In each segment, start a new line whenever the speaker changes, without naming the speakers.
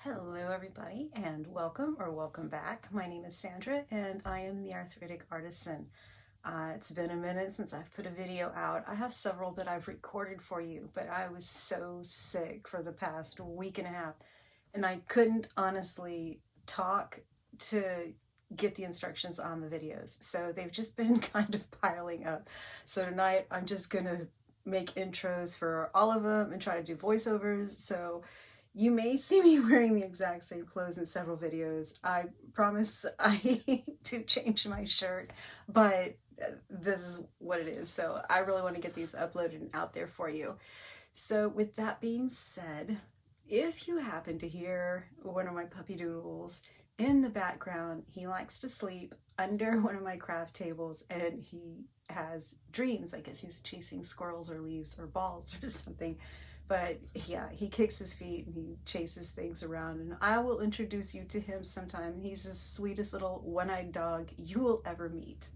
Hello everybody and welcome or welcome back. My name is Sandra and I am the Arthritic Artisan. It's been a minute since I've put a video out. I have several that I've recorded for you, but I was so sick for the past week and a half and I couldn't honestly talk to get the instructions on the videos. So they've just been kind of piling up. So tonight I'm just gonna make intros for all of them and try to do voiceovers. So you may see me wearing the exact same clothes in several videos. I promise I to change my shirt, but this is what it is. So I really want to get these uploaded and out there for you. So with that being said, if you happen to hear one of my puppy doodles in the background, he likes to sleep under one of my craft tables and he has dreams. I guess he's chasing squirrels or leaves or balls or something. But yeah, he kicks his feet and he chases things around, and I will introduce you to him sometime. He's the sweetest little one-eyed dog you will ever meet.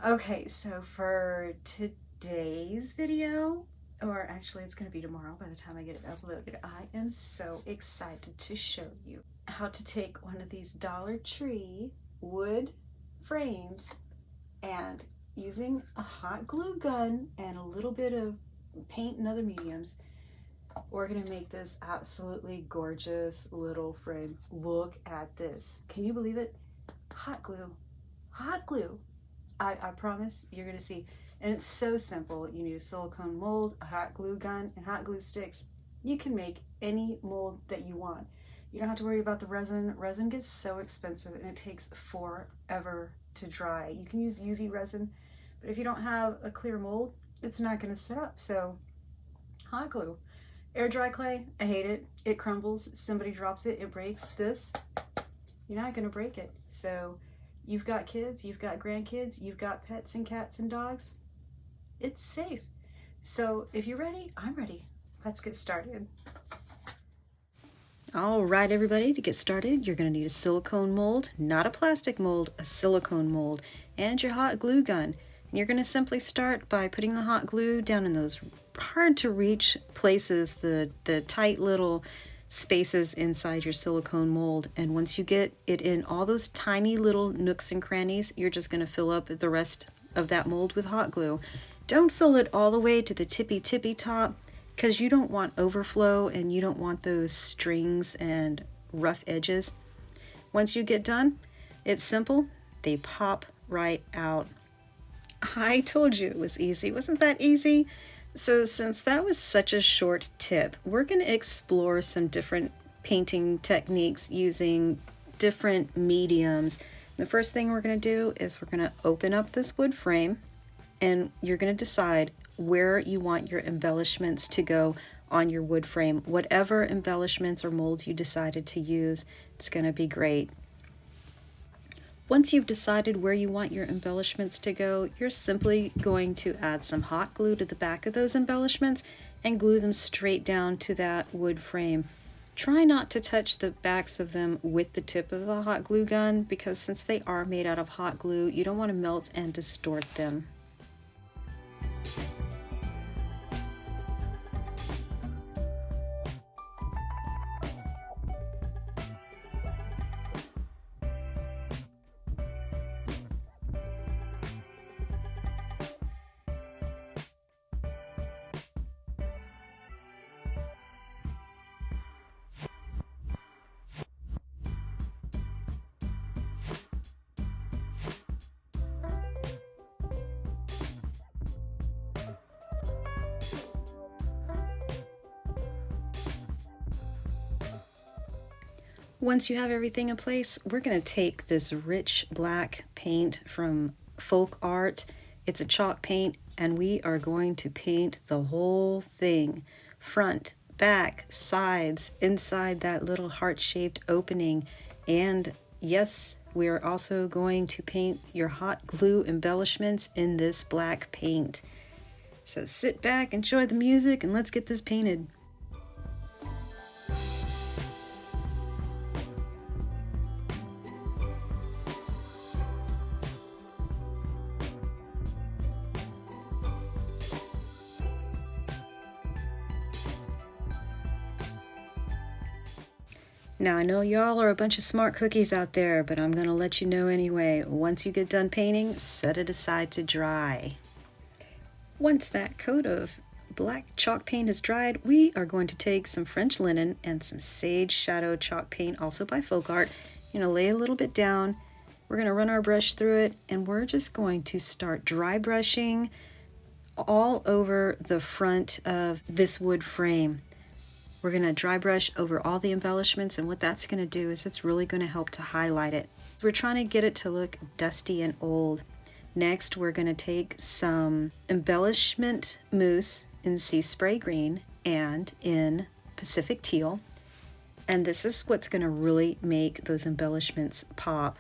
Okay, so for today's video, or actually it's going to be tomorrow by the time I get it uploaded, I am so excited to show you how to take one of these Dollar Tree wood frames and using a hot glue gun and a little bit of paint and other mediums, we're gonna make this absolutely gorgeous little frame. Look at this. Can you believe it? Hot glue. Hot glue. I promise you're gonna see. And it's so simple. You need a silicone mold, a hot glue gun, and hot glue sticks. You can make any mold that you want. You don't have to worry about the resin. Resin gets so expensive and it takes forever to dry. You can use UV resin, but if you don't have a clear mold, it's not going to set up. So hot glue. Air dry clay, I hate it. It crumbles. Somebody drops it, it breaks. This, you're not going to break it. So you've got kids, you've got grandkids, you've got pets and cats and dogs. It's safe. So if you're ready, I'm ready. Let's get started. All right, everybody, to get started, you're going to need a silicone mold, not a plastic mold, a silicone mold, and your hot glue gun. You're going to simply start by putting the hot glue down in those hard to reach places, the tight little spaces inside your silicone mold. And once you get it in all those tiny little nooks and crannies, you're just going to fill up the rest of that mold with hot glue. Don't fill it all the way to the tippy top because you don't want overflow and you don't want those strings and rough edges. Once you get done, it's simple. They pop right out. I told you it was easy. Wasn't that easy? So since that was such a short tip, we're going to explore some different painting techniques using different mediums. The first thing we're going to do is we're going to open up this wood frame and you're going to decide where you want your embellishments to go on your wood frame. Whatever embellishments or molds you decided to use, it's going to be great. Once you've decided where you want your embellishments to go, you're simply going to add some hot glue to the back of those embellishments and glue them straight down to that wood frame. Try not to touch the backs of them with the tip of the hot glue gun because since they are made out of hot glue, you don't want to melt and distort them. Once you have everything in place, we're going to take this rich black paint from Folk Art. It's a chalk paint, and we are going to paint the whole thing. Front, back, sides, inside that little heart-shaped opening. And yes, we are also going to paint your hot glue embellishments in this black paint. So sit back, enjoy the music, and let's get this painted. Now I know y'all are a bunch of smart cookies out there, but I'm going to let you know anyway. Once you get done painting, set it aside to dry. Once that coat of black chalk paint is dried, we are going to take some French linen and some Sage Shadow chalk paint, also by Folk Art. You're going to lay a little bit down. We're going to run our brush through it, and we're just going to start dry brushing all over the front of this wood frame. We're going to dry brush over all the embellishments, and what that's going to do is it's really going to help to highlight it. We're trying to get it to look dusty and old. Next, we're going to take some embellishment mousse in Sea Spray Green and in Pacific Teal, and this is what's going to really make those embellishments pop.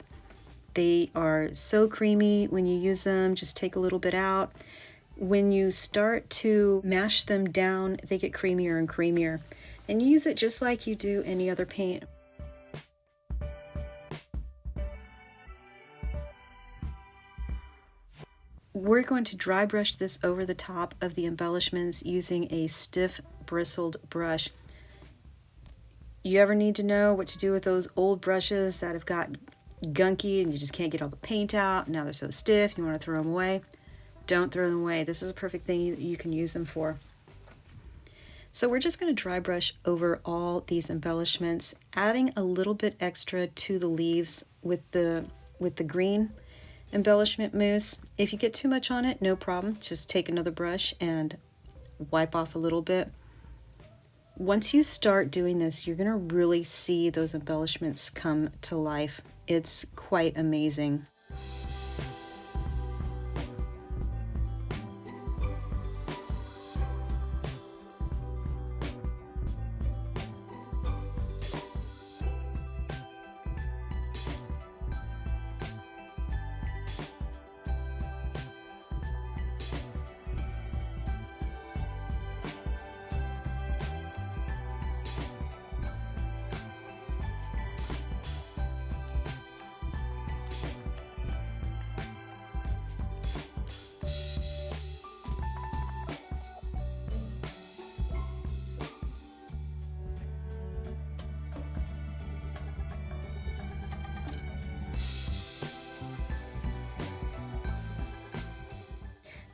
They are so creamy when you use them. Just take a little bit out. When you start to mash them down, they get creamier and creamier. And use it just like you do any other paint. We're going to dry brush this over the top of the embellishments using a stiff bristled brush. You ever need to know what to do with those old brushes that have got gunky and you just can't get all the paint out? Now they're so stiff, you want to throw them away? Don't throw them away. This is a perfect thing you can use them for. So we're just going to dry brush over all these embellishments, adding a little bit extra to the leaves with the green embellishment mousse. If you get too much on it, no problem. Just take another brush and wipe off a little bit. Once you start doing this, you're going to really see those embellishments come to life. It's quite amazing.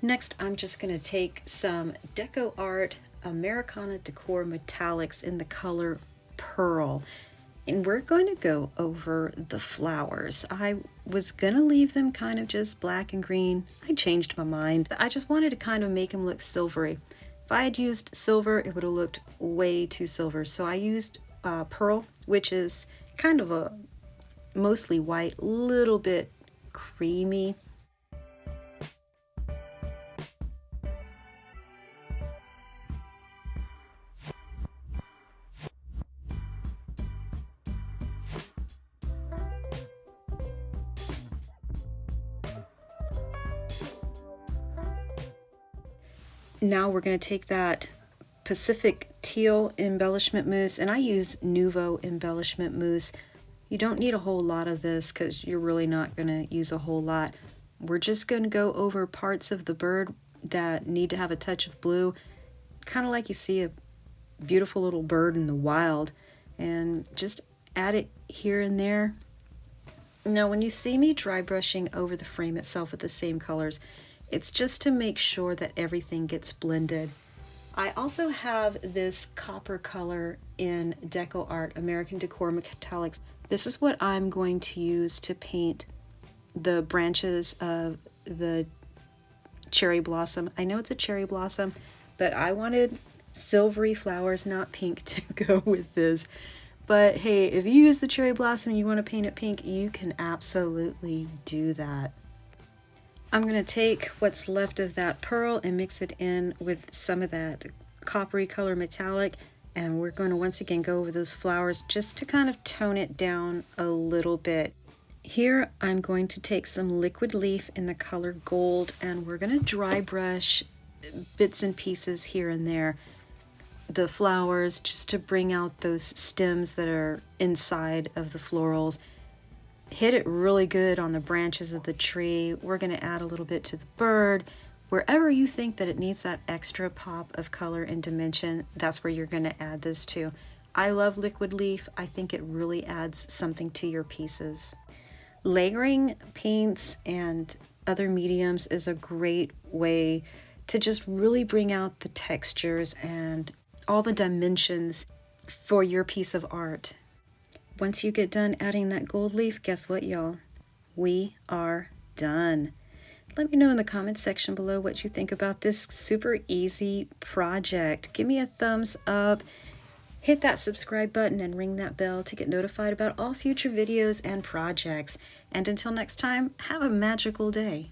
Next, I'm just going to take some Deco Art Americana Decor Metallics in the color Pearl, and we're going to go over the flowers. I was going to leave them kind of just black and green. I changed my mind. I just wanted to kind of make them look silvery. If I had used silver, it would have looked way too silver. So I used Pearl, which is kind of a mostly white, little bit creamy. Now we're going to take that Pacific Teal embellishment mousse, and I use Nouveau embellishment mousse. You don't need a whole lot of this because you're really not going to use a whole lot. We're just going to go over parts of the bird that need to have a touch of blue, kind of like you see a beautiful little bird in the wild, and just add it here and there. Now when you see me dry brushing over the frame itself with the same colors, it's just to make sure that everything gets blended. I also have this copper color in Deco Art American Decor Metallics. This is what I'm going to use to paint the branches of the cherry blossom. I know it's a cherry blossom, but I wanted silvery flowers, not pink, to go with this. But hey, if you use the cherry blossom and you want to paint it pink, you can absolutely do that. I'm going to take what's left of that pearl and mix it in with some of that coppery color metallic, and we're going to once again go over those flowers just to kind of tone it down a little bit. Here I'm going to take some liquid leaf in the color gold, and we're going to dry brush bits and pieces here and there, the flowers, just to bring out those stems that are inside of the florals. Hit it really good on the branches of the tree. We're going to add a little bit to the bird. Wherever you think that it needs that extra pop of color and dimension, that's where you're going to add this to. I love liquid leaf. I think it really adds something to your pieces. Layering paints and other mediums is a great way to just really bring out the textures and all the dimensions for your piece of art. Once you get done adding that gold leaf, guess what, y'all? We are done. Let me know in the comments section below what you think about this super easy project. Give me a thumbs up. Hit that subscribe button and ring that bell to get notified about all future videos and projects. And until next time, have a magical day.